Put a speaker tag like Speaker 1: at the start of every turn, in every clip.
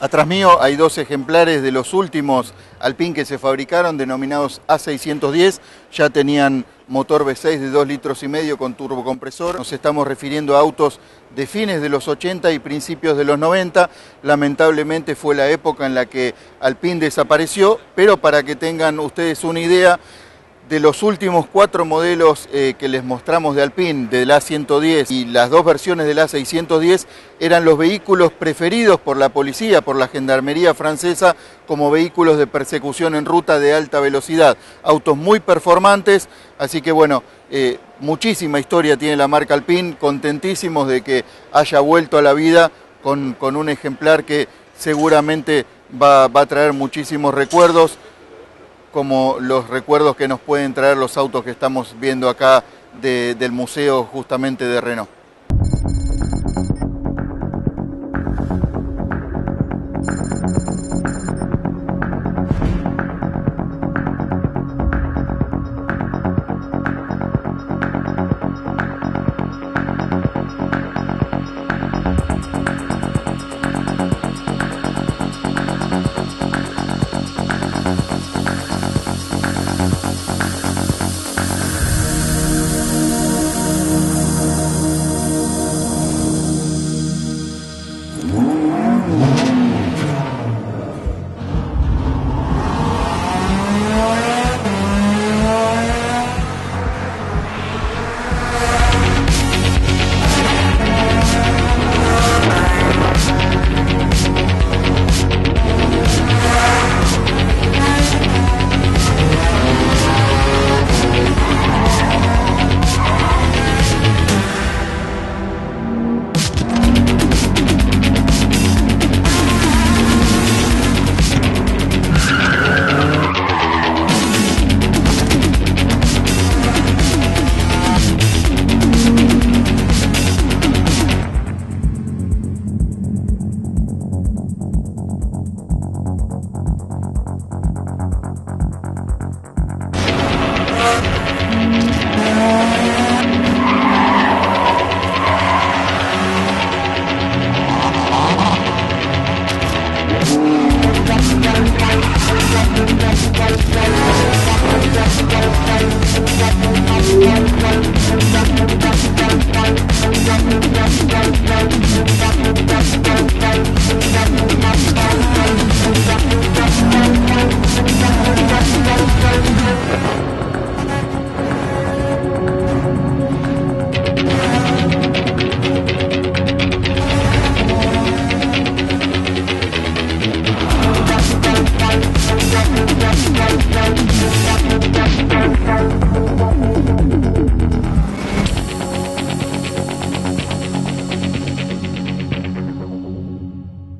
Speaker 1: Atrás mío hay dos ejemplares de los últimos Alpine que se fabricaron, denominados A610. Ya tenían motor V6 de 2,5 litros con turbocompresor. Nos estamos refiriendo a autos de fines de los 80 y principios de los 90. Lamentablemente fue la época en la que Alpine desapareció, pero para que tengan ustedes una idea, de los últimos 4 modelos que les mostramos de Alpine, del A110 y las 2 versiones del A610, eran los vehículos preferidos por la policía, por la gendarmería francesa, como vehículos de persecución en ruta de alta velocidad. Autos muy performantes, así que bueno, muchísima historia tiene la marca Alpine, contentísimos de que haya vuelto a la vida con un ejemplar que seguramente va a traer muchísimos recuerdos, como los recuerdos que nos pueden traer los autos que estamos viendo acá del museo justamente de Renault.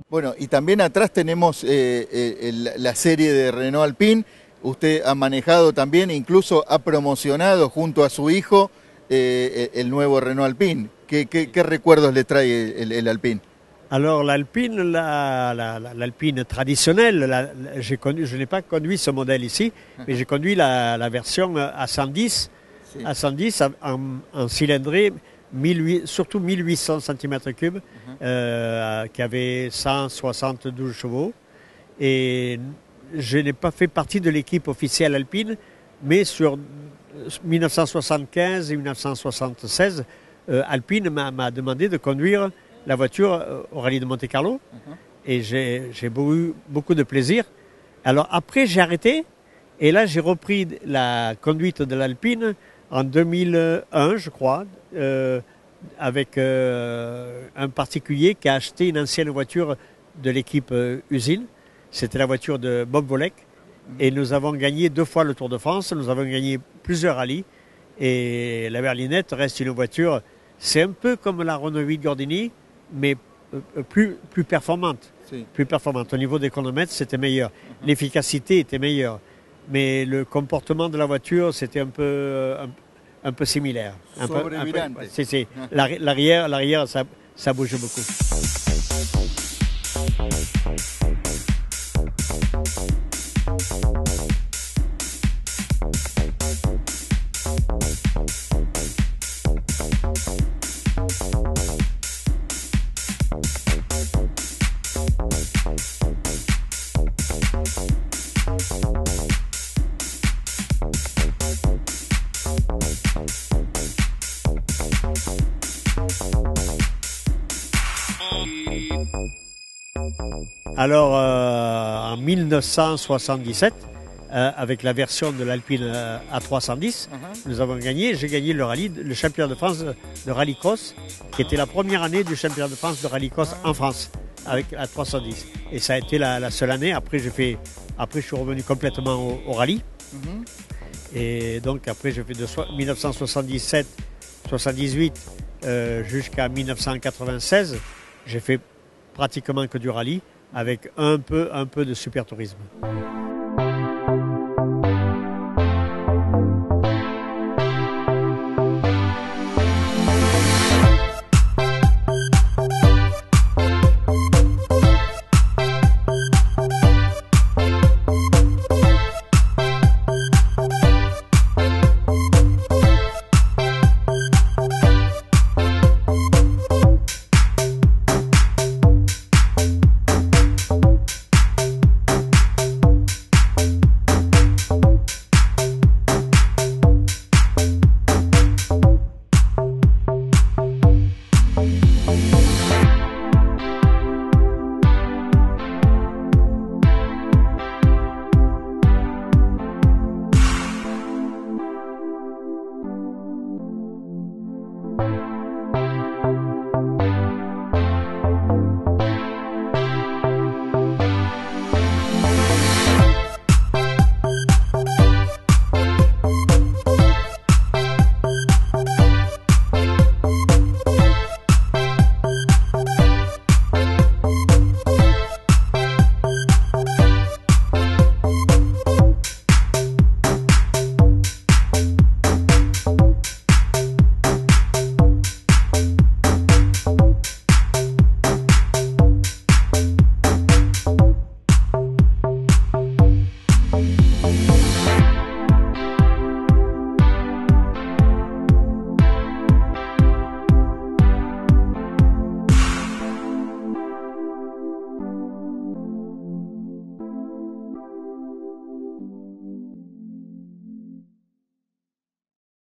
Speaker 1: Bueno, y también atrás tenemos la serie de Renault Alpine. Usted ha manejado también, incluso ha promocionado junto a su hijo el nuevo Renault Alpine. ¿Qué recuerdos le trae el Alpine?
Speaker 2: Alors l'Alpine, l'Alpine traditionnelle, je n'ai pas conduit ce modèle ici, mais j'ai conduit la version A110, sí. A110 en cylindrée, surtout 1800 cm3, qui avait 172 chevaux. Et je n'ai pas fait partie de l'équipe officielle Alpine, mais sur 1975 et 1976, Alpine m'a demandé de conduire la voiture au rallye de Monte-Carlo, et j'ai beaucoup de plaisir. Alors après j'ai arrêté, et là j'ai repris la conduite de l'Alpine en 2001 je crois, avec un particulier qui a acheté une ancienne voiture de l'équipe usine. C'était la voiture de Bob Volek, Et nous avons gagné 2 fois le Tour de France, nous avons gagné plusieurs rallyes. Et la berlinette reste une voiture, c'est un peu comme la Renault 8 Gordini, mais plus performante.
Speaker 1: Sí.
Speaker 2: Plus performante. Au niveau des chronomètres, c'était meilleur. L'efficacité était meilleure. Mais le comportement de la voiture, c'était un peu similaire.
Speaker 1: Sobrevirante.
Speaker 2: C'est. L'arrière, ça bouge beaucoup. Alors, en 1977, avec la version de l'Alpine A310, nous avons gagné. J'ai gagné le championnat de France de rallycross, qui était la première année du championnat de France de rallycross en France, avec la 310. Et ça a été la seule année. Après, je suis revenu complètement au rallye. Et donc, après, j'ai fait de 1977, 78 jusqu'à 1996. J'ai fait pratiquement que du rallye, avec un peu de super tourisme.